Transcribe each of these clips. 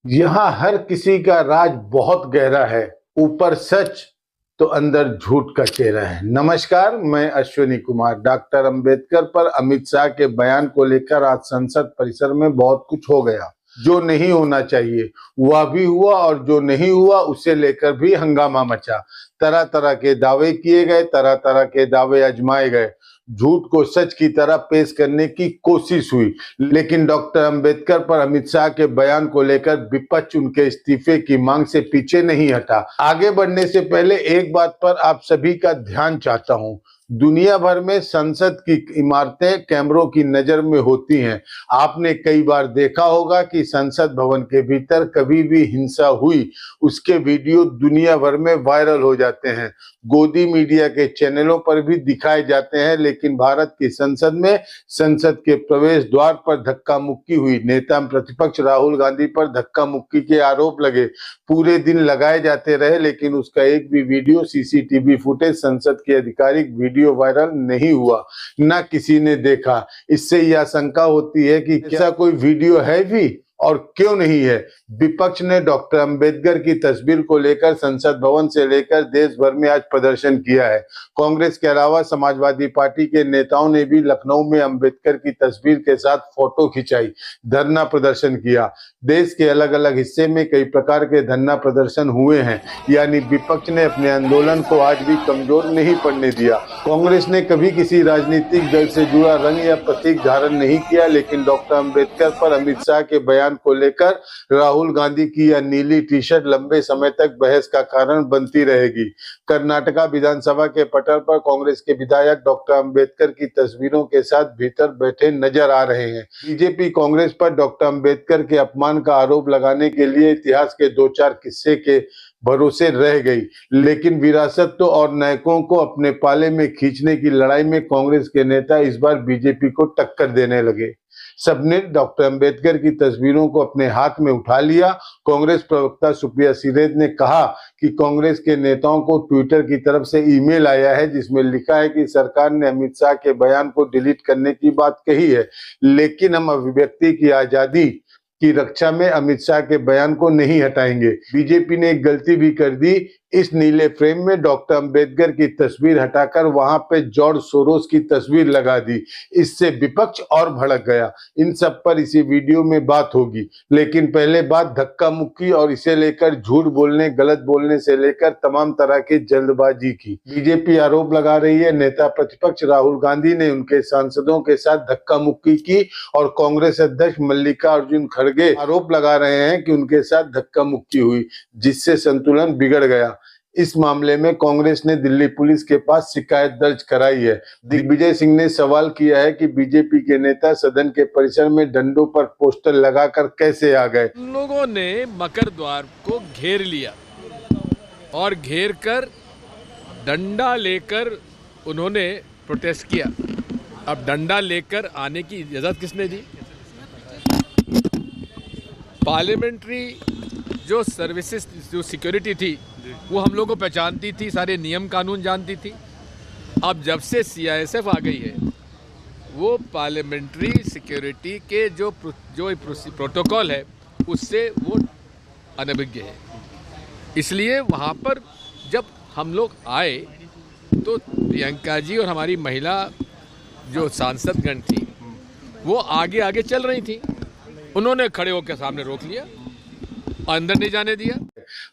यहाँ हर किसी का राज बहुत गहरा है। ऊपर सच तो अंदर झूठ का चेहरा है। नमस्कार, मैं अश्विनी कुमार। डॉक्टर अंबेडकर पर अमित शाह के बयान को लेकर आज संसद परिसर में बहुत कुछ हो गया। जो नहीं होना चाहिए वह भी हुआ और जो नहीं हुआ उसे लेकर भी हंगामा मचा। तरह तरह के दावे किए गए, तरह तरह के दावे आजमाए गए, झूठ को सच की तरह पेश करने की कोशिश हुई। लेकिन डॉक्टर अंबेडकर पर अमित शाह के बयान को लेकर विपक्ष उनके इस्तीफे की मांग से पीछे नहीं हटा। आगे बढ़ने से पहले एक बात पर आप सभी का ध्यान चाहता हूं। दुनिया भर में संसद की इमारतें कैमरों की नजर में होती हैं। आपने कई बार देखा होगा कि संसद भवन के भीतर कभी भी हिंसा हुई, उसके वीडियो दुनिया भर में वायरल हो जाते हैं, गोदी मीडिया के चैनलों पर भी दिखाए जाते हैं। लेकिन भारत की संसद में संसद के प्रवेश द्वार पर धक्का मुक्की हुई। नेता प्रतिपक्ष राहुल गांधी पर धक्का मुक्की के आरोप लगे, पूरे दिन लगाए जाते रहे, लेकिन उसका एक भी वीडियो, सीसीटीवी फुटेज, संसद की आधिकारिक वीडियो वायरल नहीं हुआ, ना किसी ने देखा। इससे यह आशंका होती है कि क्या कोई वीडियो है भी और क्यों नहीं है। विपक्ष ने डॉक्टर अंबेडकर की तस्वीर को लेकर संसद भवन से लेकर देश भर में आज प्रदर्शन किया है। कांग्रेस के अलावा समाजवादी पार्टी के नेताओं ने भी लखनऊ में अंबेडकर की तस्वीर के साथ फोटो खिंचाई, धरना प्रदर्शन किया। देश के अलग अलग हिस्से में कई प्रकार के धरना प्रदर्शन हुए हैं, यानी विपक्ष ने अपने आंदोलन को आज भी कमजोर नहीं पड़ने दिया। कांग्रेस ने कभी किसी राजनीतिक दल से जुड़ा रंग या प्रतीक धारण नहीं किया, लेकिन डॉक्टर अंबेडकर पर अमित शाह के बयान को लेकर राहुल गांधी की यह नीली टी शर्ट लंबे समय तक बहस का कारण बनती रहेगी। कर्नाटका विधानसभा के पटल पर कांग्रेस के विधायक डॉक्टर अंबेडकर की तस्वीरों के साथ भीतर बैठे नजर आ रहे हैं। बीजेपी कांग्रेस पर डॉक्टर अंबेडकर के अपमान का आरोप लगाने के लिए इतिहास के दो चार किस्से के भरोसे रह गई, लेकिन विरासत और नायकों को अपने पाले में खींचने की लड़ाई में कांग्रेस के नेता इस बार बीजेपी को टक्कर देने लगे। सबने डॉक्टर अंबेडकर की तस्वीरों को अपने हाथ में उठा लिया। कांग्रेस प्रवक्ता सुप्रिया सीरेद ने कहा कि कांग्रेस के नेताओं को ट्विटर की तरफ से ईमेल आया है, जिसमें लिखा है कि सरकार ने अमित शाह के बयान को डिलीट करने की बात कही है, लेकिन हम अभिव्यक्ति की आजादी की रक्षा में अमित शाह के बयान को नहीं हटाएंगे। बीजेपी ने एक गलती भी कर दी, इस नीले फ्रेम में डॉक्टर अंबेडकर की तस्वीर हटाकर वहां पे जॉर्ज सोरोस की तस्वीर लगा दी। इससे विपक्ष और भड़क गया। इन सब पर इसी वीडियो में बात होगी, लेकिन पहले बात धक्का मुक्की और इसे लेकर झूठ बोलने, गलत बोलने से लेकर तमाम तरह की जल्दबाजी की। बीजेपी आरोप लगा रही है नेता प्रतिपक्ष राहुल गांधी ने उनके सांसदों के साथ धक्का मुक्की की, और कांग्रेस अध्यक्ष मल्लिकार्जुन खड़गे आरोप लगा रहे हैं कि उनके साथ धक्का मुक्की हुई, जिससे संतुलन बिगड़ गया। इस मामले में कांग्रेस ने दिल्ली पुलिस के पास शिकायत दर्ज कराई है। दिग्विजय सिंह ने सवाल किया है कि बीजेपी के नेता सदन के परिसर में डंडों पर पोस्टर लगाकर कैसे आ गए। लोगों ने मकर द्वार को घेर लिया और घेर कर डंडा लेकर उन्होंने प्रोटेस्ट किया। अब डंडा लेकर आने की इजाजत किसने दी? पार्लियामेंट्री जो सर्विसेज, जो सिक्योरिटी थी, वो हम लोगों को पहचानती थी, सारे नियम कानून जानती थी। अब जब से सीआईएसएफ आ गई है, वो पार्लियामेंट्री सिक्योरिटी के जो प्रोटोकॉल है उससे वो अनभिज्ञ है। इसलिए वहाँ पर जब हम लोग आए तो प्रियंका जी और हमारी महिला जो सांसदगण थी वो आगे आगे चल रही थी, उन्होंने खड़े होकर सामने रोक लिया, अंदर नहीं जाने दिया।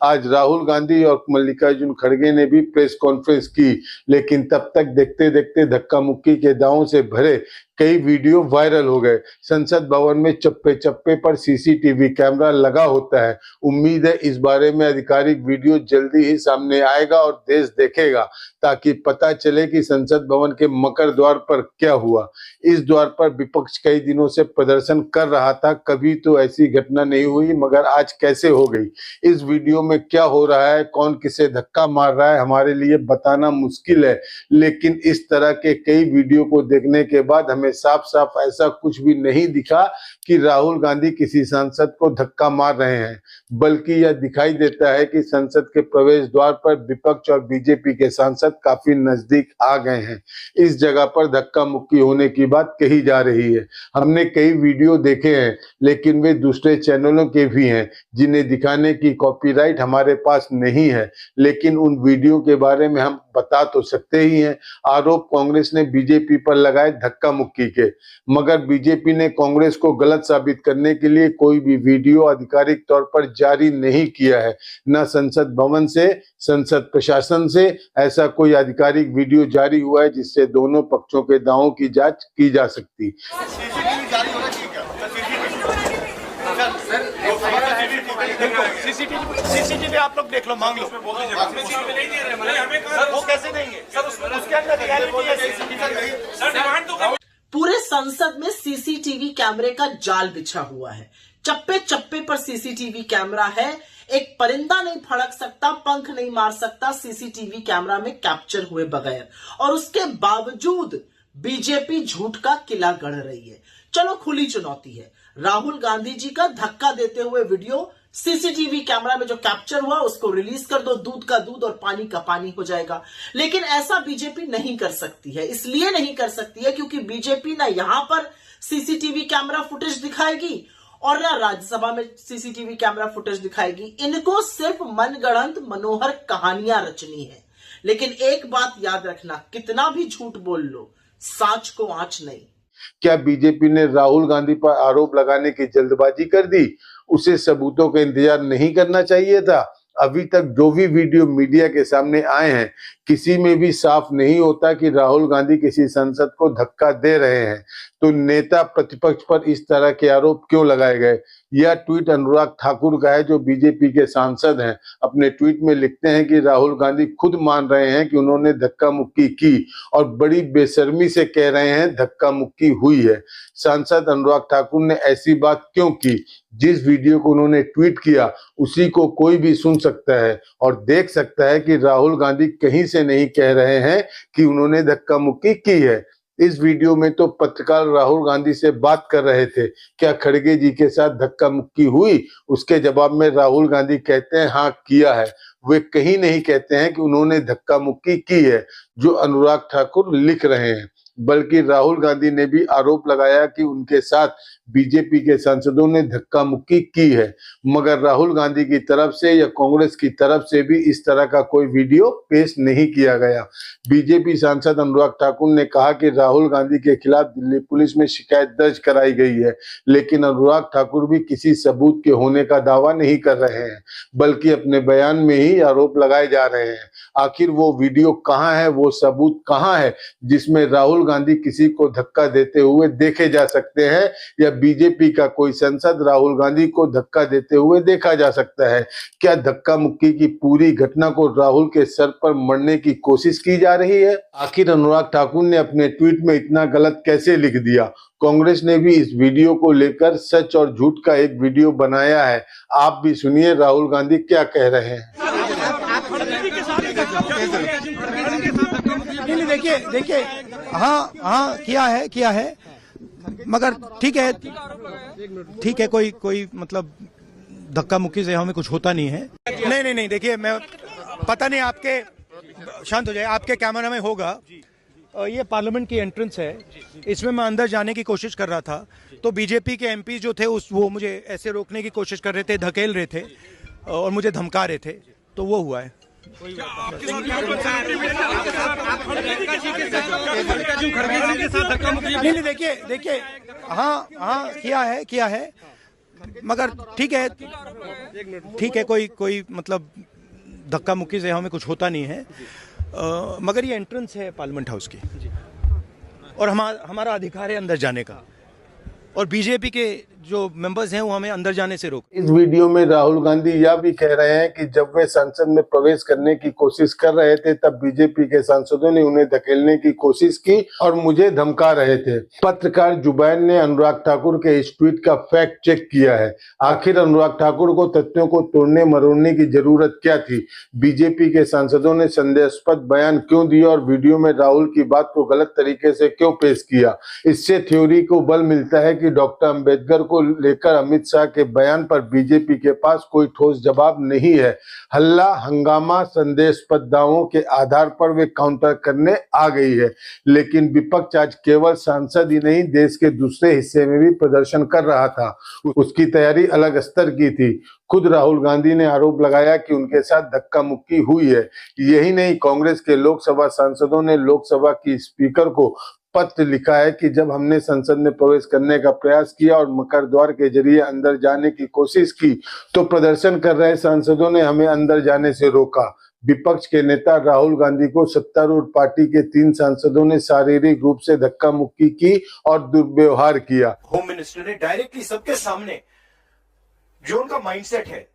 आज राहुल गांधी और मल्लिकार्जुन खड़गे ने भी प्रेस कॉन्फ्रेंस की, लेकिन तब तक देखते देखते धक्का मुक्की के दावों से भरे कई वीडियो वायरल हो गए। संसद भवन में चप्पे चप्पे पर सीसीटीवी कैमरा लगा होता है। उम्मीद है इस बारे में आधिकारिक वीडियो जल्दी ही सामने आएगा और देश देखेगा, ताकि पता चले कि संसद भवन के मकर द्वार पर क्या हुआ। इस द्वार पर विपक्ष कई दिनों से प्रदर्शन कर रहा था, कभी तो ऐसी घटना नहीं हुई, मगर आज कैसे हो गई। इस वीडियो में क्या हो रहा है, कौन किसे धक्का मार रहा है, हमारे लिए बताना मुश्किल है, लेकिन इस तरह के कई वीडियो को देखने के बाद हमें में साफ साफ ऐसा कुछ भी नहीं दिखा कि राहुल गांधी किसी सांसद को धक्का मार रहे हैं, बल्कि यह दिखाई देता है कि संसद के प्रवेश द्वार पर विपक्ष और बीजेपी के सांसद काफी नजदीक आ गए हैं। इस जगह पर धक्का मुक्की होने की बात कही जा रही है। हमने कई वीडियो देखे हैं, लेकिन वे दूसरे चैनलों के भी हैं जिन्हें दिखाने की कॉपीराइट हमारे पास नहीं है, लेकिन उन वीडियो के बारे में हम बता तो सकते ही हैं। आरोप कांग्रेस ने बीजेपी पर लगाए धक्का मुक्की के, मगर बीजेपी ने कांग्रेस को गलत साबित करने के लिए कोई भी वीडियो आधिकारिक तौर पर जारी नहीं किया है। न संसद भवन से, संसद प्रशासन से ऐसा कोई आधिकारिक वीडियो जारी हुआ है जिससे दोनों पक्षों के दावों की जांच की जा सकती। सीसीटीवी आप लोग देख लो, मांग लो। वो कैसे देंगे सर? उसके अंदर रियलिटी है सीसीटीवी। पूरे संसद में सीसीटीवी कैमरे का जाल बिछा हुआ है। चप्पे चप्पे पर सीसीटीवी कैमरा है। एक परिंदा नहीं फड़क सकता, पंख नहीं मार सकता सीसीटीवी कैमरा में कैप्चर हुए बगैर, और उसके बावजूद बीजेपी झूठ का किला गढ़ रही है। चलो खुली चुनौती है, राहुल गांधी जी का धक्का देते हुए वीडियो सीसीटीवी कैमरा में जो कैप्चर हुआ उसको रिलीज कर दो, दूध का दूध और पानी का पानी हो जाएगा। लेकिन ऐसा बीजेपी नहीं कर सकती है। इसलिए नहीं कर सकती है क्योंकि बीजेपी ना यहां पर सीसीटीवी कैमरा फुटेज दिखाएगी और ना राज्यसभा में सीसीटीवी कैमरा फुटेज दिखाएगी। इनको सिर्फ मनगढ़ंत मनोहर कहानियां रचनी है। लेकिन एक बात याद रखना, कितना भी झूठ बोल लो, सांच को आंच नहीं। क्या बीजेपी ने राहुल गांधी पर आरोप लगाने की जल्दबाजी कर दी? उसे सबूतों का इंतजार नहीं करना चाहिए था? अभी तक जो भी वीडियो मीडिया के सामने आए हैं, किसी में भी साफ नहीं होता कि राहुल गांधी किसी सांसद को धक्का दे रहे हैं। तो नेता प्रतिपक्ष पर इस तरह के आरोप क्यों लगाए गए? यह ट्वीट अनुराग ठाकुर का है, जो बीजेपी के सांसद हैं। अपने ट्वीट में लिखते हैं कि राहुल गांधी खुद मान रहे हैं कि उन्होंने धक्का मुक्की की और बड़ी बेशर्मी से कह रहे हैं धक्का मुक्की हुई है। सांसद अनुराग ठाकुर ने ऐसी बात क्यों की? जिस वीडियो को उन्होंने ट्वीट किया उसी को कोई भी सुन सकता है और देख सकता है कि राहुल गांधी कहीं से नहीं कह रहे हैं कि उन्होंने धक्का मुक्की की है। इस वीडियो में तो पत्रकार राहुल गांधी से बात कर रहे थे, क्या खड़गे जी के साथ धक्का मुक्की हुई? उसके जवाब में राहुल गांधी कहते हैं हाँ किया है। वे कहीं नहीं कहते हैं कि उन्होंने धक्का मुक्की की है, जो अनुराग ठाकुर लिख रहे हैं। बल्कि राहुल गांधी ने भी आरोप लगाया कि उनके साथ बीजेपी के सांसदों ने धक्का मुक्की की है, मगर राहुल गांधी की तरफ से या कांग्रेस की तरफ से भी इस तरह का कोई वीडियो पेश नहीं किया गया। बीजेपी सांसद अनुराग ठाकुर ने कहा कि राहुल गांधी के खिलाफ दिल्ली पुलिस में शिकायत दर्ज कराई गई है, लेकिन अनुराग ठाकुर भी किसी सबूत के होने का दावा नहीं कर रहे हैं, बल्कि अपने बयान में ही आरोप लगाए जा रहे हैं। आखिर वो वीडियो कहाँ है, वो सबूत कहाँ है जिसमें राहुल गांधी किसी को धक्का देते हुए देखे जा सकते हैं, या बीजेपी का कोई सांसद राहुल गांधी को धक्का देते हुए देखा जा सकता है? क्या धक्का मुक्की की पूरी घटना को राहुल के सर पर मढ़ने की कोशिश की जा रही है? आखिर अनुराग ठाकुर ने अपने ट्वीट में इतना गलत कैसे लिख दिया? कांग्रेस ने भी इस वीडियो को लेकर सच और झूठ का एक वीडियो बनाया है। आप भी सुनिए राहुल गांधी क्या कह रहे हैं। देखिए हाँ किया है मगर ठीक है कोई मतलब धक्का मुक्की से हमें कुछ होता नहीं है। नहीं देखिए, मैं पता नहीं आपके, शांत हो जाए, आपके कैमरा में होगा। ये पार्लियामेंट की एंट्रेंस है, इसमें मैं अंदर जाने की कोशिश कर रहा था तो बीजेपी के एमपी जो थे वो मुझे ऐसे रोकने की कोशिश कर रहे थे, धकेल रहे थे और मुझे धमका रहे थे, तो वो हुआ है। नहीं देखिए हाँ किया है मगर ठीक है कोई मतलब धक्का मुक्की से हमें कुछ होता नहीं है। मगर ये एंट्रेंस है पार्लियामेंट हाउस की और हमारा अधिकार है अंदर जाने का। और बीजेपी के जो मेंबर्स हैं वो हमें अंदर जाने से रोक। इस वीडियो में राहुल गांधी यह भी कह रहे हैं कि जब वे संसद में प्रवेश करने की कोशिश कर रहे थे तब बीजेपी के सांसदों ने उन्हें धकेलने की कोशिश की और मुझे धमका रहे थे। पत्रकार जुबैर ने अनुराग ठाकुर के इस ट्वीट का फैक्ट चेक किया है। आखिर अनुराग ठाकुर को तथ्यों को तोड़ने मरोड़ने की जरूरत क्या थी? बीजेपी के सांसदों ने संदेहास्पद बयान क्यों दिया और वीडियो में राहुल की बात को गलत तरीके से क्यों पेश किया? इससे थ्योरी को बल मिलता है कि डॉक्टर अंबेडकर को लेकर अमित शाह के बयान पर बीजेपी के पास कोई ठोस जवाब नहीं है। हल्ला हंगामा संदेहास्पद दावों के आधार पर वे काउंटर करने आ गई है। लेकिन विपक्ष आज केवल सांसद ही नहीं, देश के दूसरे हिस्से में भी प्रदर्शन कर रहा था। उसकी तैयारी अलग स्तर की थी। खुद राहुल गांधी ने आरोप लगाया कि उनके साथ धक्का मुक्की हुई है। यही नहीं, कांग्रेस के लोकसभा सांसदों ने लोकसभा की स्पीकर को पत्र लिखा है कि जब हमने संसद में प्रवेश करने का प्रयास किया और मकर द्वार के जरिए अंदर जाने की कोशिश की तो प्रदर्शन कर रहे सांसदों ने हमें अंदर जाने से रोका। विपक्ष के नेता राहुल गांधी को सत्तारूढ़ पार्टी के 3 सांसदों ने शारीरिक रूप से धक्का मुक्की की और दुर्व्यवहार किया। होम मिनिस्टर ने डायरेक्टली सबके सामने जो उनका माइंडसेट है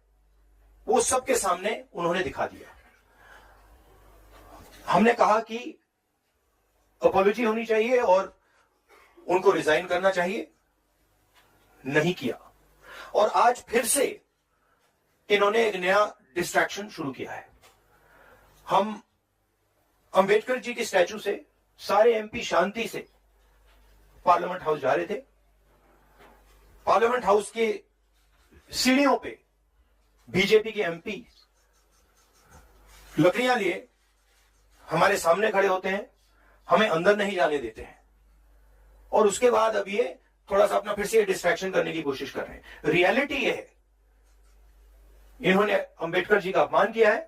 वो सबके सामने उन्होंने दिखा दिया। हमने कहा कि अपॉलॉजी होनी चाहिए और उनको रिजाइन करना चाहिए, नहीं किया। और आज फिर से इन्होंने एक नया डिस्ट्रैक्शन शुरू किया है। हम अंबेडकर जी की स्टैचू से सारे एमपी शांति से पार्लियामेंट हाउस जा रहे थे। पार्लियामेंट हाउस के सीढ़ियों पे बीजेपी के एमपी लकड़ियां लिए हमारे सामने खड़े होते हैं, हमें अंदर नहीं जाने देते हैं और उसके बाद अब ये थोड़ा सा अपना फिर से डिस्ट्रैक्शन करने की कोशिश कर रहे हैं। रियलिटी ये है, इन्होंने अंबेडकर जी का अपमान किया है,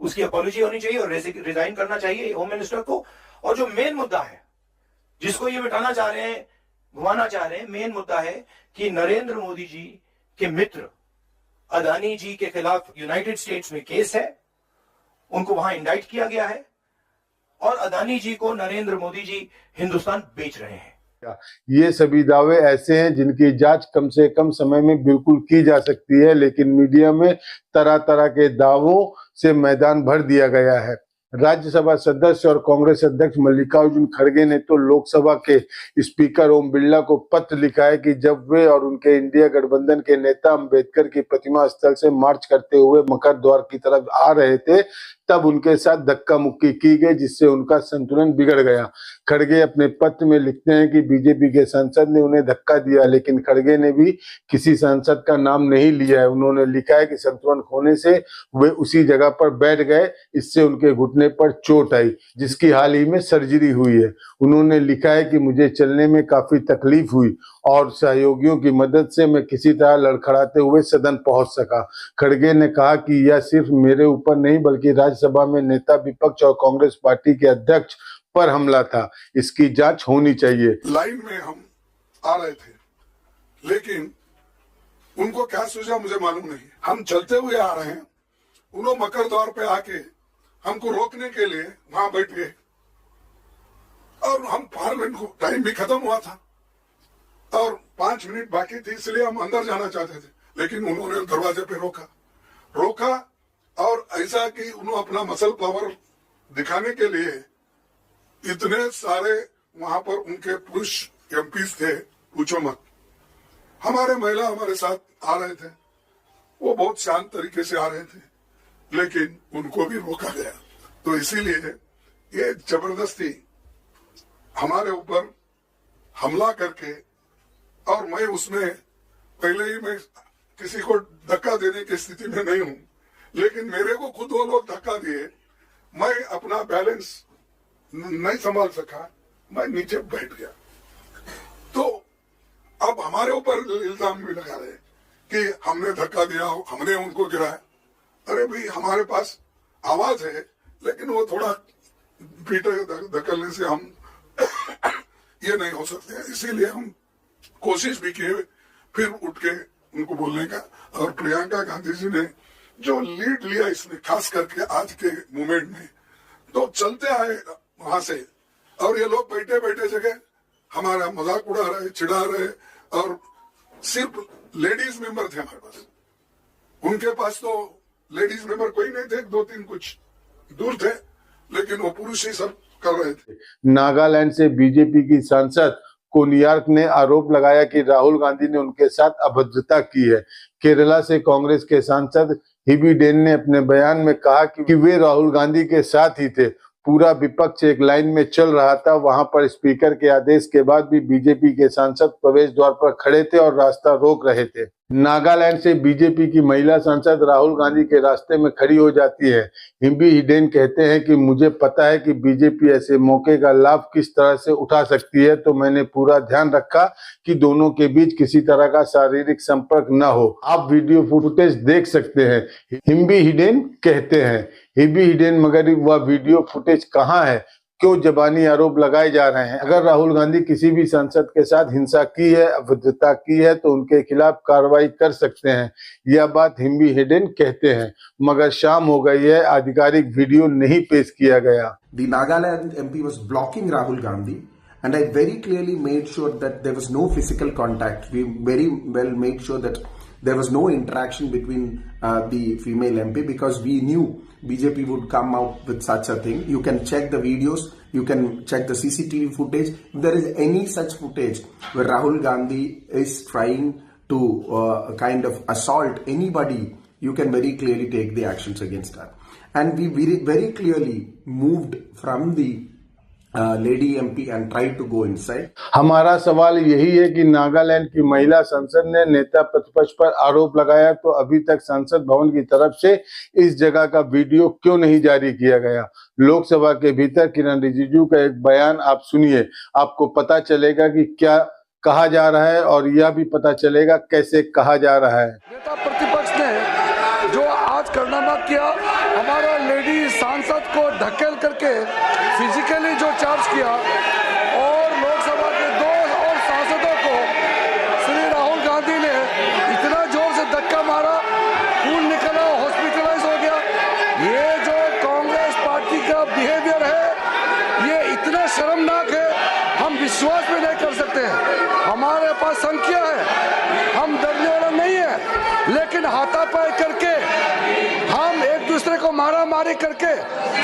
उसकी अपॉलॉजी होनी चाहिए और रिजाइन करना चाहिए होम मिनिस्टर को। और जो मेन मुद्दा है जिसको ये मिटाना चाह रहे हैं, घुमाना चाह रहे हैं, मेन मुद्दा है कि नरेंद्र मोदी जी के मित्र अदानी जी के खिलाफ यूनाइटेड स्टेट्स में केस है, उनको वहां इंडाइट किया गया है और अदानी जी को नरेंद्र मोदी जी हिंदुस्तान बेच रहे हैं। ये सभी दावे ऐसे हैं जिनकी जांच कम से कम समय में बिल्कुल की जा सकती है, लेकिन मीडिया में तरह तरह के दावों से मैदान भर दिया गया है। राज्यसभा सदस्य और कांग्रेस अध्यक्ष मल्लिकार्जुन खड़गे ने तो लोकसभा के स्पीकर ओम बिरला को पत्र लिखा है कि जब वे और उनके इंडिया गठबंधन के नेता अंबेडकर की प्रतिमा स्थल से मार्च करते हुए मकर द्वार की तरफ आ रहे थे तब उनके साथ धक्का मुक्की की गई, जिससे उनका संतुलन बिगड़ गया। खड़गे अपने पत्र में लिखते हैं कि बीजेपी के सांसद ने उन्हें धक्का दिया, लेकिन खड़गे ने भी किसी सांसद का नाम नहीं लिया है। उन्होंने लिखा है कि संतुलन खोने से वे उसी जगह पर बैठ गए, इससे उनके घुटने पर चोट आई, जिसकी हाल ही में सर्जरी हुई है। उन्होंने लिखा है कि मुझे चलने में काफी तकलीफ हुई और सहयोगियों की मदद से मैं किसी तरह लड़खड़ाते हुए सदन पहुंच सका। खड़गे ने कहा कि यह सिर्फ मेरे ऊपर नहीं बल्कि राज्यसभा में नेता विपक्ष और कांग्रेस पार्टी के अध्यक्ष पर हमला था, इसकी जांच होनी चाहिए। लाइन में हम आ रहे थे, लेकिन उनको क्या सूझा मुझे मालूम नहीं। हम चलते हुए आ रहे हैं, उन्होंने मकर द्वार पे आके हमको रोकने के लिए वहां बैठ गए और हम पार्लियामेंट को टाइम भी खत्म हुआ था और 5 मिनट बाकी थी, इसलिए हम अंदर जाना चाहते थे, लेकिन उन्होंने दरवाजे पे रोका और ऐसा कि उन्होंने अपना मसल पावर दिखाने के लिए इतने सारे वहां पर उनके पुरुष एमपीज थे, पूछो मत। हमारे महिला हमारे साथ आ रहे थे, वो बहुत शांत तरीके से आ रहे थे, लेकिन उनको भी रोका गया। तो इसीलिए ये जबरदस्ती हमारे ऊपर हमला करके, और मैं उसमें पहले ही मैं किसी को धक्का देने की स्थिति में नहीं हूं, लेकिन मेरे को खुद वो लोग धक्का दिए, मैं अपना बैलेंस नहीं संभाल सका, मैं नीचे बैठ गया। तो अब हमारे ऊपर इल्जाम भी लगा रहे कि हमने धक्का दिया, हमने उनको गिराया। अरे भाई, हमारे पास आवाज है, लेकिन वो थोड़ा पीटे धक्कलने से हम ये नहीं हो सकते। इसीलिए हम कोशिश भी किए फिर उठ के उनको बोलने का। और प्रियंका गांधी जी ने जो लीड लिया इसमें, खास करके आज के मूवमेंट में, तो चलते आए वहां से, और ये लोग बैठे बैठे जगह हमारा मजाक उड़ा रहे, चिढ़ा रहे और सिर्फ लेडीज मेंबर थे हमारे पास। उनके पास तो लेडीज मेंबर कोई नहीं थे, 2-3 कुछ दूर थे, लेकिन वो पुरुष ही सब कर रहे थे। नागालैंड से बीजेपी की सांसद कोनियार्क ने आरोप लगाया कि राहुल गांधी ने उनके साथ अभद्रता की है। केरला से कांग्रेस के सांसद हिबीडेन ने अपने बयान में कहा कि वे राहुल गांधी के साथ ही थे। पूरा विपक्ष एक लाइन में चल रहा था। वहां पर स्पीकर के आदेश के बाद भी बीजेपी के सांसद प्रवेश द्वार पर खड़े थे और रास्ता रोक रहे थे। नागालैंड से बीजेपी की महिला सांसद राहुल गांधी के रास्ते में खड़ी हो जाती है। हिबी हिडेन कहते हैं कि मुझे पता है कि बीजेपी ऐसे मौके का लाभ किस तरह से उठा सकती है, तो मैंने पूरा ध्यान रखा कि दोनों के बीच किसी तरह का शारीरिक संपर्क न हो। आप वीडियो फुटेज देख सकते हैं, हिबी हिडेन कहते हैं। हिबी हिडेन मगर वह वीडियो फुटेज कहाँ है? क्यों जबानी आरोप लगाए जा रहे हैं? अगर राहुल गांधी किसी भी सांसद के साथ हिंसा की है, अभद्रता की है, तो उनके खिलाफ कार्रवाई कर सकते हैं। यह बात हिबी हिडेन कहते हैं, मगर शाम हो गई है, आधिकारिक वीडियो नहीं पेश किया गया। The Nagaland MP was blocking Rahul Gandhi, and I very clearly made sure that there was no physical contact. We very well made sure that there was no interaction between the female MP, because we knew BJP would come out with such a thing. You can check the videos, you can check the CCTV footage. If there is any such footage where Rahul Gandhi is trying to kind of assault anybody, you can very clearly take the actions against her. And we very clearly moved from the lady MP and tried to go inside. हमारा सवाल यही है कि नागालैंड की महिला संसद ने नेता प्रतिपक्ष पर आरोप लगाया, तो अभी तक संसद भवन की तरफ से इस जगह का वीडियो क्यों नहीं जारी किया गया? लोकसभा के भीतर किरण रिजिजू का एक बयान आप सुनिए, आपको पता चलेगा कि क्या कहा जा रहा है और यह भी पता चलेगा कैसे कहा जा रहा है। नेता प्रतिपक्ष ने जो आज कारनामा किया, हमारा लेडी सांसद को धकेल करके फिजिकली जो चार्ज किया और लोकसभा के 2 और सांसदों को श्री राहुल गांधी ने इतना जोर से धक्का मारा, खून निकला, हॉस्पिटलाइज हो गया। ये जो कांग्रेस पार्टी का बिहेवियर है, ये इतना शर्मनाक है, हम विश्वास भी नहीं कर सकते हैं। हमारे पास संख्या है, हम डरने वाला नहीं है, लेकिन हाथापाई करके हम एक दूसरे को मारा मारी करके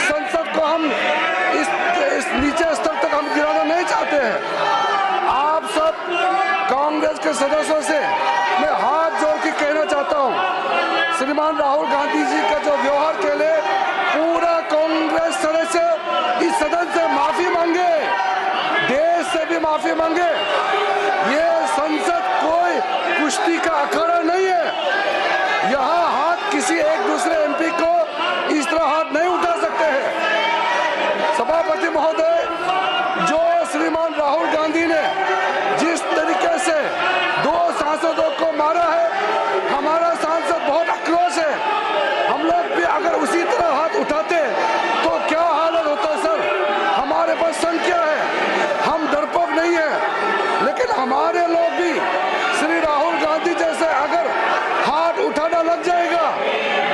संसद को हम इस नीचे स्तर तक हम गिराना नहीं चाहते हैं। आप सब कांग्रेस के सदस्यों से मैं हाथ जोड़ के कहना चाहता हूं, श्रीमान राहुल गांधी जी का जो व्यवहार के लिए पूरा कांग्रेस सदस्य इस सदन से माफी मांगे, देश से भी माफी मांगे। ये संसद कोई कुश्ती का अखाड़ा नहीं है। यहाँ हाथ किसी एक दूसरे एमपी को इस तरह हाथ नहीं उठा सकते हैं। सभापति महोदय, जो श्रीमान राहुल गांधी ने जिस तरीके से 2 सांसदों को मारा है, हमारा सांसद बहुत आक्रोश है। हम लोग भी अगर उसी तरह हाथ उठाते तो क्या हालत होता सर? हमारे पास संख्या है, हम डरपोक नहीं है, लेकिन हमारे लोग भी श्री राहुल गांधी जैसे अगर हाथ उठाना लग जाएगा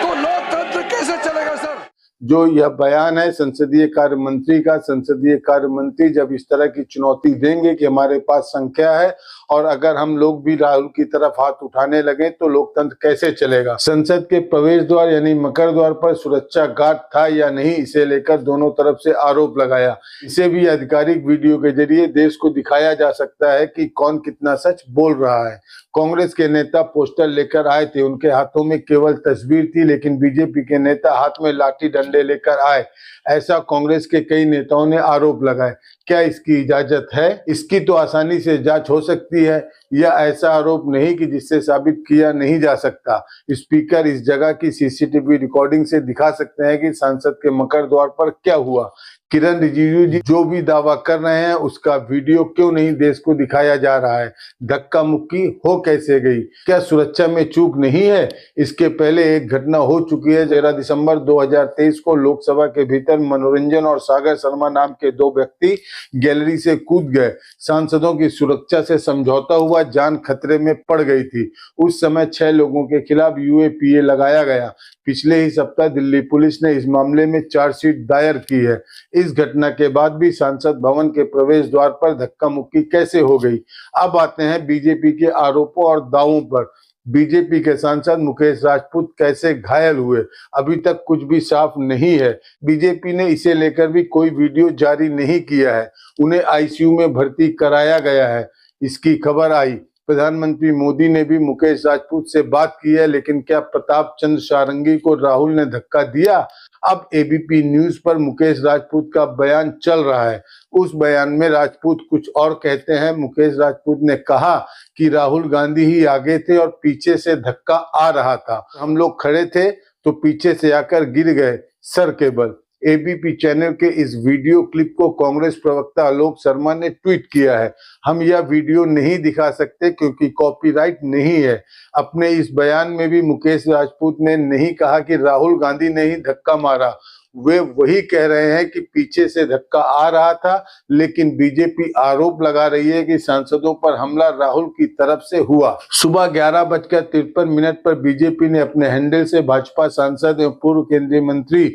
तो लोकतंत्र कैसे चलेगा सर? जो यह बयान है संसदीय कार्य मंत्री का, संसदीय कार्य मंत्री जब इस तरह की चुनौती देंगे कि हमारे पास संख्या है और अगर हम लोग भी राहुल की तरफ हाथ उठाने लगे तो लोकतंत्र कैसे चलेगा? संसद के प्रवेश द्वार यानी मकर द्वार पर सुरक्षा गार्ड था या नहीं, इसे लेकर दोनों तरफ से आरोप लगाया। इसे भी आधिकारिक वीडियो के जरिए देश को दिखाया जा सकता है कि कौन कितना सच बोल रहा है। कांग्रेस के नेता पोस्टर लेकर आए थे, उनके हाथों में केवल तस्वीर थी, लेकिन बीजेपी के नेता हाथ में लाठी डंडे लेकर आए, ऐसा कांग्रेस के कई नेताओं ने आरोप लगाए। क्या इसकी इजाजत है? इसकी तो आसानी से जांच हो सकती है। यह ऐसा आरोप नहीं कि जिससे साबित किया नहीं जा सकता। स्पीकर इस जगह की सीसीटीवी रिकॉर्डिंग से दिखा सकते हैं कि सांसद के मकर द्वार पर क्या हुआ। किरण रिजिजू जी जो भी दावा कर रहे हैं उसका वीडियो क्यों नहीं देश को दिखाया जा रहा है? धक्का मुक्की हो कैसे गई? क्या सुरक्षा में चूक नहीं है? इसके पहले एक घटना हो चुकी है। 13 दिसंबर 2023 को लोकसभा के भीतर मनोरंजन और सागर शर्मा नाम के 2 व्यक्ति गैलरी से कूद गए। सांसदों की सुरक्षा से समझौता हुआ, जान खतरे में पड़ गई थी। उस समय 6 लोगों के खिलाफ यूएपीए लगाया गया। पिछले ही सप्ताह दिल्ली पुलिस ने इस मामले में चार्जशीट दायर की है। इस घटना के बाद भी सांसद भवन के प्रवेश द्वार पर धक्का मुक्की कैसे हो गई? अब आते हैं बीजेपी के आरोपों और दावों पर। बीजेपी के सांसद मुकेश राजपूत कैसे घायल हुए, अभी तक कुछ भी साफ नहीं है। बीजेपी ने इसे लेकर भी कोई वीडियो जारी नहीं किया है। उन्हें आईसीयू में भर्ती कराया गया है, इसकी खबर आई। प्रधानमंत्री मोदी ने भी मुकेश राजपूत से बात की है, लेकिन क्या प्रताप चंद्र सारंगी को राहुल ने धक्का दिया? अब एबीपी न्यूज पर मुकेश राजपूत का बयान चल रहा है। उस बयान में राजपूत कुछ और कहते हैं। मुकेश राजपूत ने कहा कि राहुल गांधी ही आगे थे और पीछे से धक्का आ रहा था। हम लोग खड़े थे तो पीछे से आकर गिर गए सर के बल। एबीपी चैनल के इस वीडियो क्लिप को कांग्रेस प्रवक्ता आलोक शर्मा ने ट्वीट किया है। हम यह वीडियो नहीं दिखा सकते क्योंकि कॉपीराइट नहीं है। अपने इस बयान में भी मुकेश राजपूत ने नहीं कहा कि राहुल गांधी ने ही धक्का मारा। वे वही कह रहे हैं कि पीछे से धक्का आ रहा था, लेकिन बीजेपी आरोप लगा रही है कि सांसदों पर हमला राहुल की तरफ से हुआ। सुबह 11:53 पर बीजेपी ने अपने हैंडल से भाजपा सांसद एवं पूर्व केंद्रीय मंत्री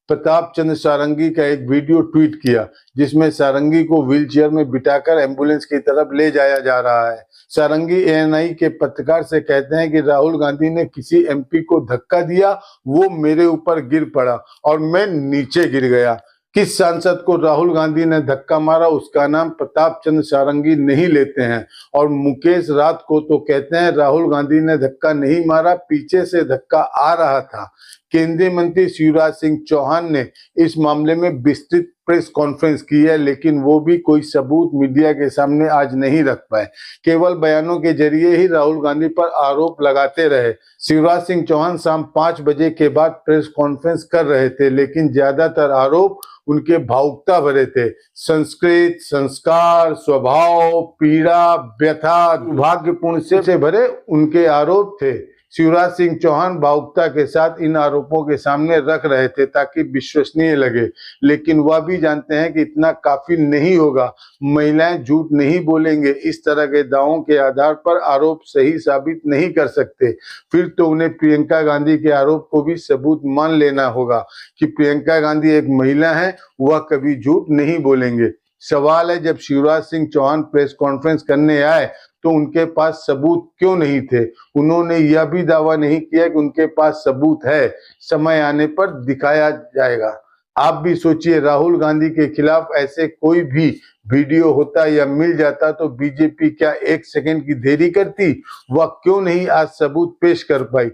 प्रताप चंद्र सारंगी का एक वीडियो ट्वीट किया, जिसमें सारंगी को व्हीलचेयर में बिठाकर एम्बुलेंस की तरफ ले जाया जा रहा है। सारंगी एएनआई के पत्रकार से कहते हैं कि राहुल गांधी ने किसी एमपी को धक्का दिया, वो मेरे ऊपर गिर पड़ा और मैं नीचे गिर गया। किस सांसद को राहुल गांधी ने धक्का मारा उसका नाम प्रताप चंद्र सारंगी नहीं लेते हैं। और मुकेश रात को तो कहते हैं राहुल गांधी ने धक्का नहीं मारा, पीछे से धक्का आ रहा था। केंद्रीय मंत्री शिवराज सिंह चौहान ने इस मामले में विस्तृत प्रेस कॉन्फ्रेंस की है, लेकिन वो भी कोई सबूत मीडिया के सामने आज नहीं रख पाए। केवल बयानों के जरिए ही राहुल गांधी पर आरोप लगाते रहे। शिवराज सिंह चौहान शाम 5 बजे के बाद प्रेस कॉन्फ्रेंस कर रहे थे, लेकिन ज्यादातर आरोप उनके भावुकता भरे थे। संस्कृत, संस्कार, स्वभाव, पीड़ा, व्यथा, दुर्भाग्यपूर्ण से भरे उनके आरोप थे। शिवराज सिंह चौहान भावुकता के साथ इन आरोपों के सामने रख रहे थे ताकि विश्वसनीय लगे, लेकिन वह भी जानते हैं कि इतना काफी नहीं होगा। महिलाएं झूठ नहीं बोलेंगे, इस तरह के दावों के आधार पर आरोप सही साबित नहीं कर सकते। फिर तो उन्हें प्रियंका गांधी के आरोप को भी सबूत मान लेना होगा कि प्रियंका गांधी एक महिला है, वह कभी झूठ नहीं बोलेंगे। सवाल है, जब शिवराज सिंह चौहान प्रेस कॉन्फ्रेंस करने आए तो उनके पास सबूत क्यों नहीं थे? उन्होंने यह भी दावा नहीं किया कि उनके पास सबूत है, समय आने पर दिखाया जाएगा। आप भी सोचिए, राहुल गांधी के खिलाफ ऐसे कोई भी वीडियो होता या मिल जाता तो बीजेपी क्या 1 सेकंड की देरी करती? वह क्यों नहीं आज सबूत पेश कर पाई?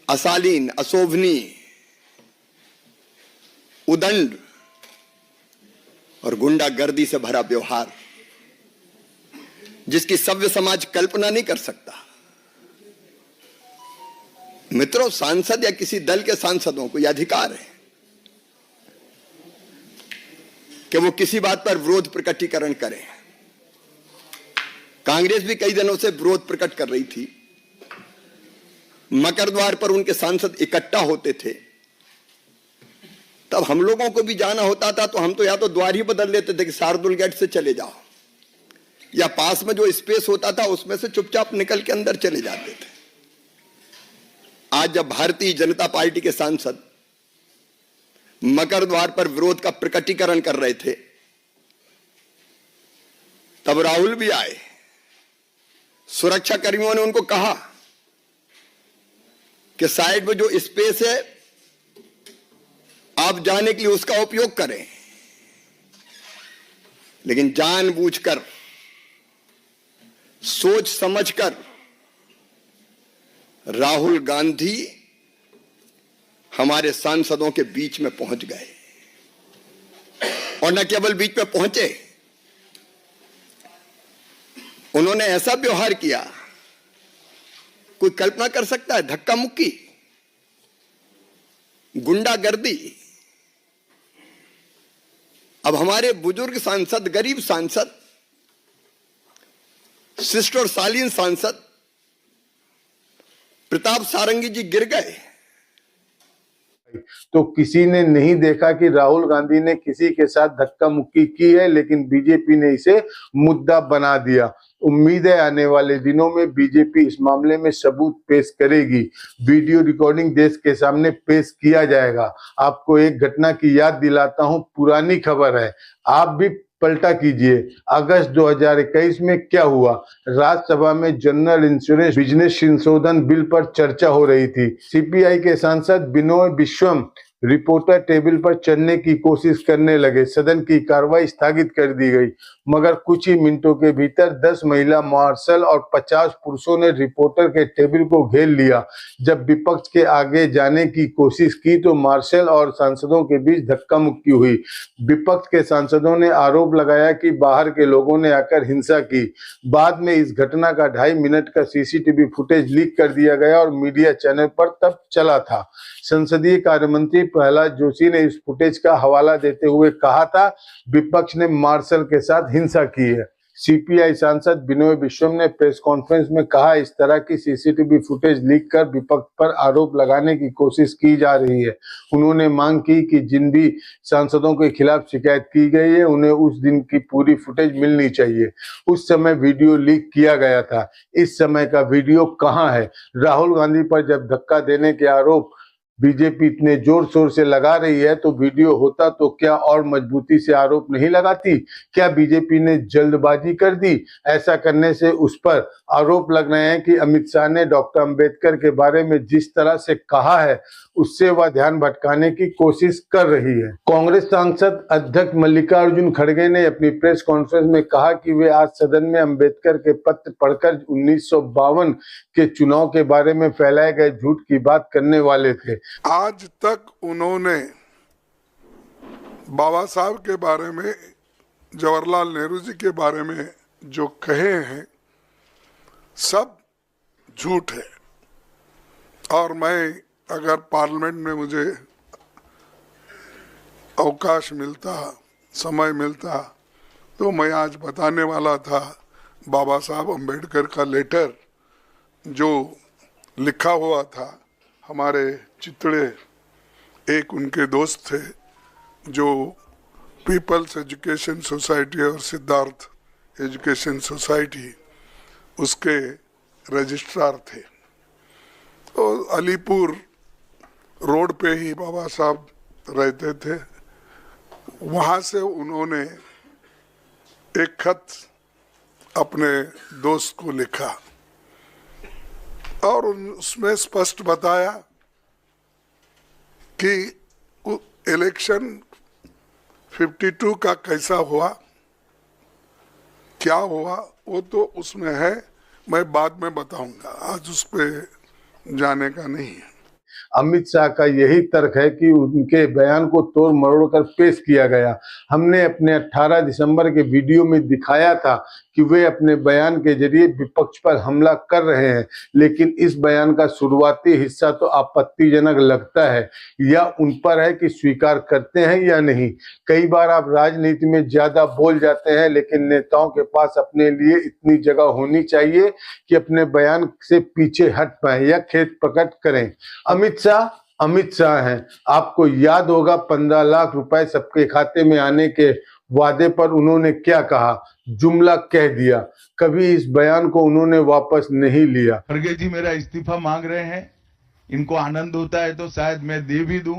अशालीन, अशोभनीय, उदंड और गुंडागर्दी से भरा व्यवहार, जिसकी सभ्य समाज कल्पना नहीं कर सकता। मित्रों, सांसद या किसी दल के सांसदों को यह अधिकार है कि वो किसी बात पर विरोध प्रकटीकरण करें। कांग्रेस भी कई दिनों से विरोध प्रकट कर रही थी। मकर द्वार पर उनके सांसद इकट्ठा होते थे, तब हम लोगों को भी जाना होता था तो हम तो या तो द्वार ही बदल लेते थे कि शार्दुल गेट से चले जाओ, या पास में जो स्पेस होता था उसमें से चुपचाप निकल के अंदर चले जाते थे। आज जब भारतीय जनता पार्टी के सांसद मकर द्वार पर विरोध का प्रकटीकरण कर रहे थे, तब राहुल भी आए। सुरक्षा कर्मियों ने उनको कहा कि साइड में जो स्पेस है आप जाने के लिए उसका उपयोग करें, लेकिन जानबूझकर, सोच समझकर राहुल गांधी हमारे सांसदों के बीच में पहुंच गए। और न केवल बीच में पहुंचे, उन्होंने ऐसा व्यवहार किया, कोई कल्पना कर सकता है? धक्का मुक्की, गुंडागर्दी। अब हमारे बुजुर्ग सांसद, गरीब सांसद, शिष्ट और शालीन सांसद प्रताप सारंगी जी गिर गए तो किसी ने नहीं देखा कि राहुल गांधी ने किसी के साथ धक्का मुक्की की है, लेकिन बीजेपी ने इसे मुद्दा बना दिया। उम्मीद है आने वाले दिनों में बीजेपी इस मामले में सबूत पेश करेगी। वीडियो रिकॉर्डिंग देश के सामने पेश किया जाएगा। आपको एक घटना की याद दिलाता हूं, पुरानी खबर है, आप भी पलटा कीजिए। अगस्त 2021 में क्या हुआ? राज्यसभा में जनरल इंश्योरेंस बिजनेस संशोधन बिल पर चर्चा हो रही थी। सीपीआई के सांसद बिनोय विश्वम रिपोर्टर टेबल पर चढ़ने की कोशिश करने लगे। सदन की कार्रवाई स्थगित कर दी गई, मगर कुछ ही मिनटों के भीतर 10 महिला मार्शल और 50 पुरुषों ने रिपोर्टर के टेबल को घेर लिया। जब विपक्ष के आगे जाने की कोशिश की तो मार्शल और सांसदों के बीच धक्का मुक्की हुई। विपक्ष के सांसदों ने आरोप लगाया कि बाहर के लोगों ने आकर हिंसा की। बाद में इस घटना का 2.5 मिनट का सीसीटीवी फुटेज लीक कर दिया गया और मीडिया चैनल पर तब चला था। संसदीय कार्य मंत्री प्रहलाद जोशी ने इस फुटेज का हवाला देते हुए कहा था, विपक्ष ने मार्शल के साथ हिंसा की है। सीपीआई सांसद बिनोय विश्वम ने प्रेस कॉन्फ्रेंस में कहा, इस तरह की सीसीटीवी फुटेज लीक कर विपक्ष पर आरोप लगाने की कोशिश की जा रही है। उन्होंने मांग की कि जिन भी सांसदों के खिलाफ शिकायत की गई है उन्हें उस दिन की पूरी फुटेज मिलनी चाहिए। उस समय वीडियो लीक किया गया था, इस समय का वीडियो कहाँ है? राहुल गांधी पर जब धक्का देने के आरोप बीजेपी इतने जोर शोर से लगा रही है तो वीडियो होता तो क्या और मजबूती से आरोप नहीं लगाती? क्या बीजेपी ने जल्दबाजी कर दी? ऐसा करने से उस पर आरोप लग रहे हैं कि अमित शाह ने डॉक्टर अंबेडकर के बारे में जिस तरह से कहा है उससे वह ध्यान भटकाने की कोशिश कर रही है। कांग्रेस सांसद अध्यक्ष मल्लिकार्जुन खड़गे ने अपनी प्रेस कॉन्फ्रेंस में कहा कि वे आज सदन में अंबेडकर के पत्र पढ़कर 1952 के चुनाव के बारे में फैलाए गए झूठ की बात करने वाले थे। आज तक उन्होंने बाबा साहब के बारे में, जवाहरलाल नेहरू जी के बारे में जो कहे हैं सब झूठ है। और मैं अगर पार्लियामेंट में मुझे अवकाश मिलता, समय मिलता, तो मैं आज बताने वाला था बाबा साहब अंबेडकर का लेटर जो लिखा हुआ था। हमारे चितड़े एक उनके दोस्त थे जो पीपल्स एजुकेशन सोसाइटी और सिद्धार्थ एजुकेशन सोसाइटी उसके रजिस्ट्रार थे। तो अलीपुर रोड पे ही बाबा साहब रहते थे। वहाँ से उन्होंने एक खत अपने दोस्त को लिखा और उसमें स्पष्ट बताया कि इलेक्शन 52 का कैसा हुआ, क्या हुआ, वो तो उसमें है, मैं बाद में बताऊंगा, आज उस पर जाने का नहीं है। अमित शाह का यही तर्क है कि उनके बयान को तोड़ मरोड़ कर पेश किया गया। हमने अपने 18 दिसंबर के वीडियो में दिखाया था कि वे अपने बयान के जरिए विपक्ष पर हमला कर रहे हैं, लेकिन इस बयान का शुरुआती हिस्सा तो आपत्तिजनक लगता है। या उन पर है कि स्वीकार करते हैं या नहीं। कई बार आप राजनीति में ज्यादा बोल जाते हैं, लेकिन नेताओं के पास अपने लिए इतनी जगह होनी चाहिए कि अपने बयान से पीछे हट पाए या खेत प्रकट करें। अमित शाह हैं। आपको याद होगा 15 लाख रुपए सबके खाते में आने के वादे पर उन्होंने क्या कहा, जुमला कह दिया। कभी इस बयान को उन्होंने वापस नहीं लिया। खड़गे जी मेरा इस्तीफा मांग रहे हैं, इनको आनंद होता है तो शायद मैं दे भी दूं,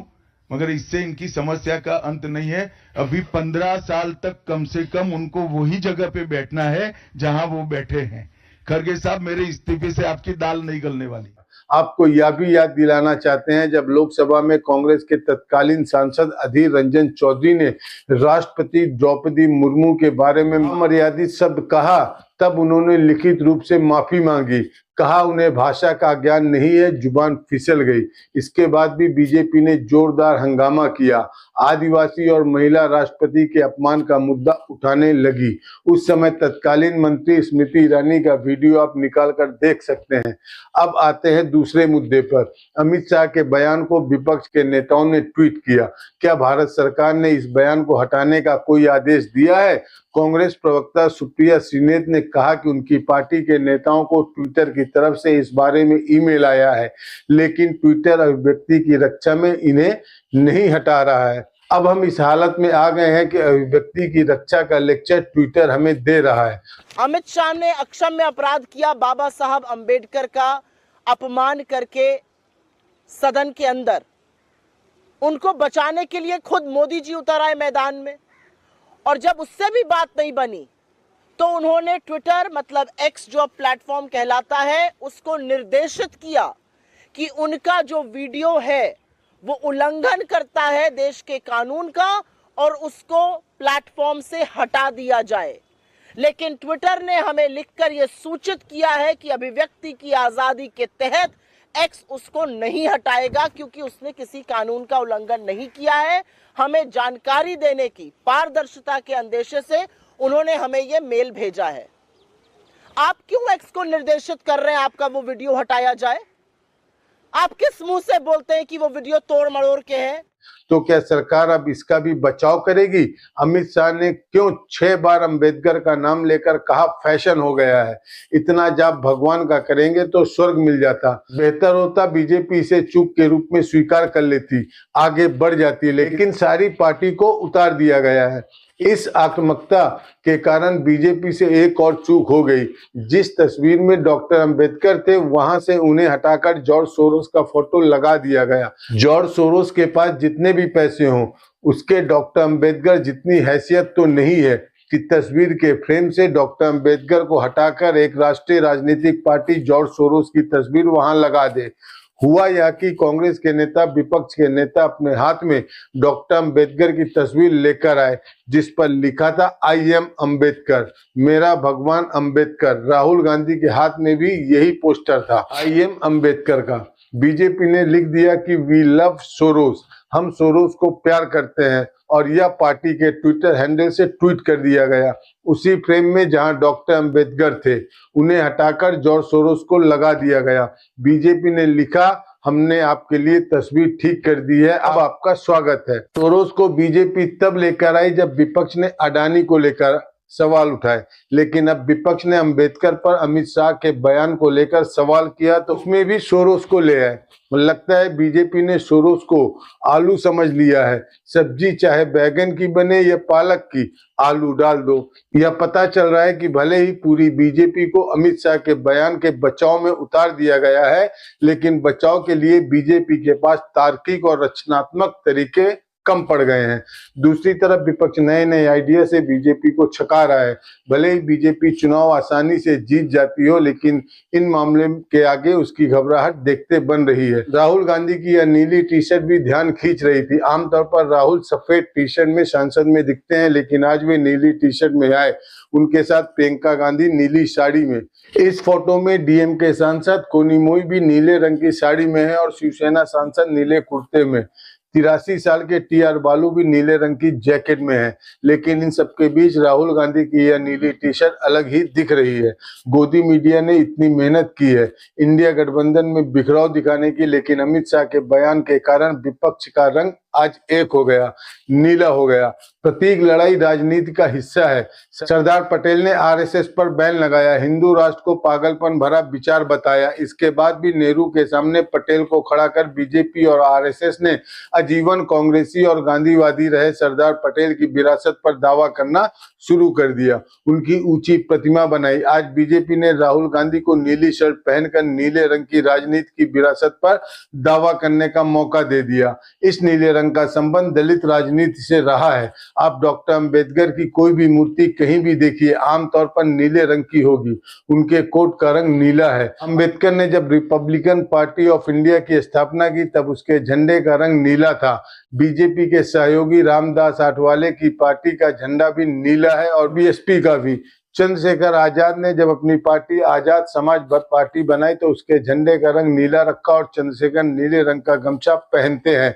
मगर इससे इनकी समस्या का अंत नहीं है। अभी 15 साल तक कम से कम उनको वही जगह पे बैठना है जहां वो बैठे हैं। खड़गे साहब, मेरे इस्तीफे से आपकी दाल नहीं गलने वाली। आपको यह भी याद दिलाना चाहते हैं, जब लोकसभा में कांग्रेस के तत्कालीन सांसद अधीर रंजन चौधरी ने राष्ट्रपति द्रौपदी मुर्मू के बारे में अमर्यादित शब्द कहा, तब उन्होंने लिखित रूप से माफी मांगी। कहा उन्हें भाषा का ज्ञान नहीं है, जुबान फिसल गई। इसके बाद भी बीजेपी ने जोरदार हंगामा किया। आदिवासी और महिला राष्ट्रपति के अपमान का मुद्दा उठाने लगी। उस समय तत्कालीन मंत्री स्मृति ईरानी का वीडियो आप निकाल कर देख सकते हैं। अब आते हैं दूसरे मुद्दे पर। अमित शाह के बयान को विपक्ष के नेताओं ने ट्वीट किया। क्या भारत सरकार ने इस बयान को हटाने का कोई आदेश दिया है? कांग्रेस प्रवक्ता सुप्रिया श्रीनेत ने कहा कि उनकी पार्टी के नेताओं को ट्विटर की तरफ से इस बारे में ईमेल आया है, लेकिन ट्विटर अभिव्यक्ति की रक्षा में इन्हें नहीं हटा रहा है। अब हम इस हालत में आ गए हैं कि अभिव्यक्ति की रक्षा का लेक्चर ट्विटर हमें दे रहा है। अमित शाह ने अक्षम्य अपराध किया, बाबा साहब अंबेडकर का अपमान करके सदन के अंदर। उनको बचाने के लिए खुद मोदी जी उतर आए मैदान में, और जब उससे भी बात नहीं बनी तो उन्होंने ट्विटर मतलब एक्स जो प्लेटफॉर्म कहलाता है उसको निर्देशित किया कि उनका जो वीडियो है वो उल्लंघन करता है देश के कानून का और उसको प्लेटफॉर्म से हटा दिया जाए। लेकिन ट्विटर ने हमें लिखकर यह सूचित किया है कि अभिव्यक्ति की आजादी के तहत एक्स उसको नहीं हटाएगा, क्योंकि उसने किसी कानून का उल्लंघन नहीं किया है। हमें जानकारी देने की पारदर्शिता के अंदेशे से उन्होंने हमें यह मेल भेजा है। आप क्यों एक्स को निर्देशित कर रहे हैं आपका वो वीडियो हटाया जाए? आप किस मुंह से बोलते हैं कि वो वीडियो तोड़ मरोड़ के हैं? तो क्या सरकार अब इसका भी बचाव करेगी? अमित शाह ने क्यों 6 बार अंबेडकर का नाम लेकर कहा फैशन हो गया है, इतना जाप भगवान का करेंगे तो स्वर्ग मिल जाता। बेहतर होता बीजेपी इसे चूक के रूप में स्वीकार कर लेती, आगे बढ़ जाती, लेकिन सारी पार्टी को उतार दिया गया है। इस आक्रामकता के कारण बीजेपी से एक और चूक हो गई। जिस तस्वीर में डॉक्टर अंबेडकर थे वहां से उन्हें हटाकर जॉर्ज सोरोस का फोटो लगा दिया गया। जॉर्ज सोरोस के पास जितने भी पैसे हों उसके डॉक्टर अंबेडकर जितनी हैसियत तो नहीं है कि तस्वीर के फ्रेम से डॉक्टर अंबेडकर को हटाकर एक राष्ट्रीय राजनीतिक पार्टी जॉर्ज सोरोस की तस्वीर वहां लगा दे। हुआ यह कि कांग्रेस के नेता विपक्ष के नेता अपने हाथ में डॉक्टर अंबेडकर की तस्वीर लेकर आए जिस पर लिखा था आई एम अंबेडकर, मेरा भगवान अंबेडकर। राहुल गांधी के हाथ में भी यही पोस्टर था आई एम अंबेडकर का। बीजेपी ने लिख दिया कि वी लव सोरोस, हम सोरोस को प्यार करते हैं, और यह पार्टी के ट्विटर हैंडल से ट्वीट कर दिया गया। उसी फ्रेम में जहां डॉक्टर अंबेडकर थे उन्हें हटाकर जॉर्ज सोरोस को लगा दिया गया। बीजेपी ने लिखा हमने आपके लिए तस्वीर ठीक कर दी है, अब आपका स्वागत है। सोरोस को बीजेपी तब लेकर आई जब विपक्ष ने अडानी को लेकर सवाल उठाए, लेकिन अब विपक्ष ने अंबेडकर पर अमित शाह के बयान को लेकर सवाल किया तो उसमें भी सोरोस को ले आए। लगता है बीजेपी ने सोरोस को आलू समझ लिया है। सब्जी चाहे बैगन की बने या पालक की, आलू डाल दो। यह पता चल रहा है कि भले ही पूरी बीजेपी को अमित शाह के बयान के बचाव में उतार दिया गया है, लेकिन बचाव के लिए बीजेपी के पास तार्किक और रचनात्मक तरीके कम पड़ गए हैं। दूसरी तरफ विपक्ष नए नए आइडिया से बीजेपी को छका रहा है। भले ही बीजेपी चुनाव आसानी से जीत जाती हो, लेकिन इन मामले के आगे उसकी घबराहट देखते बन रही है। राहुल गांधी की यह नीली टी शर्ट भी ध्यान खींच रही थी। आमतौर पर राहुल सफेद टी शर्ट में संसद में दिखते हैं, लेकिन आज वे नीली टी शर्ट में आए। उनके साथ प्रियंका गांधी नीली साड़ी में। इस फोटो में डीएमके सांसद कोनिमोई भी नीले रंग की साड़ी में है और शिवसेना सांसद नीले कुर्ते में। 83 साल के टीआर बालू भी नीले रंग की जैकेट में है, लेकिन इन सबके बीच राहुल गांधी की यह नीली टी शर्ट अलग ही दिख रही है। गोदी मीडिया ने इतनी मेहनत की है इंडिया गठबंधन में बिखराव दिखाने की, लेकिन अमित शाह के बयान के कारण विपक्ष का रंग आज एक हो गया, नीला हो गया। प्रतीक लड़ाई राजनीति का हिस्सा है। सरदार पटेल ने आरएसएस पर बैन लगाया, हिंदू राष्ट्र को पागलपन भरा विचार बताया। इसके बाद भी नेहरू के सामने पटेल को खड़ा कर बीजेपी और आरएसएस ने आजीवन कांग्रेसी और गांधीवादी रहे सरदार पटेल की विरासत पर दावा करना शुरू कर दिया, उनकी ऊंची प्रतिमा बनाई। आज बीजेपी ने राहुल गांधी को नीली शर्ट पहनकर नीले रंग की राजनीति की विरासत पर दावा करने का मौका दे दिया। इस नीले रंग का संबंध दलित राजनीति से रहा है। आप डॉक्टर अंबेडकर की कोई भी मूर्ति कहीं भी देखिए, आमतौर पर नीले रंग की होगी। उनके कोट का रंग नीला है। अंबेडकर ने जब रिपब्लिकन पार्टी ऑफ इंडिया की स्थापना की तब उसके झंडे का रंग नीला था। बीजेपी के सहयोगी रामदास आठवले की पार्टी का झंडा भी नीला है और बीएसपी का भी। चंद्रशेखर आजाद ने जब अपनी पार्टी आजाद समाज पार्टी बनाई तो उसके झंडे का रंग नीला रखा और चंद्रशेखर नीले रंग का गमछा पहनते हैं।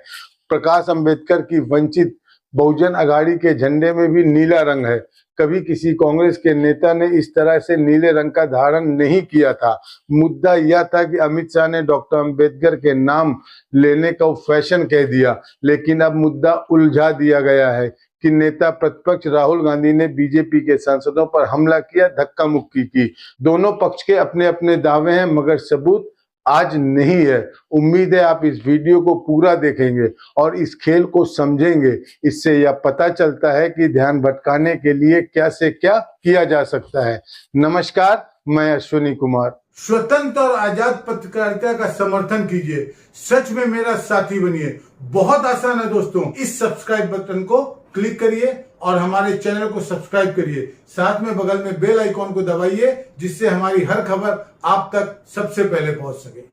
प्रकाश अंबेडकर की वंचित बहुजन अघाड़ी के झंडे में भी नीला रंग है। कभी किसी कांग्रेस के नेता ने इस तरह से नीले रंग का धारण नहीं किया था। मुद्दा यह था कि अमित शाह ने डॉक्टर अंबेडकर के नाम लेने को फैशन कह दिया, लेकिन अब मुद्दा उलझा दिया गया है कि नेता प्रतिपक्ष राहुल गांधी ने बीजेपी के सांसदों पर हमला किया, धक्का मुक्की की। दोनों पक्ष के अपने अपने दावे हैं, मगर सबूत आज नहीं है। उम्मीद है आप इस वीडियो को पूरा देखेंगे और इस खेल को समझेंगे। इससे यह पता चलता है कि ध्यान भटकाने के लिए क्या से क्या किया जा सकता है। नमस्कार, मैं अश्विनी कुमार। स्वतंत्र और आजाद पत्रकारिता का समर्थन कीजिए, सच में मेरा साथी बनिए। बहुत आसान है दोस्तों, इस सब्सक्राइब बटन को क्लिक करिए और हमारे चैनल को सब्सक्राइब करिए। साथ में बगल में बेल आइकॉन को दबाइए, जिससे हमारी हर खबर आप तक सबसे पहले पहुंच सके।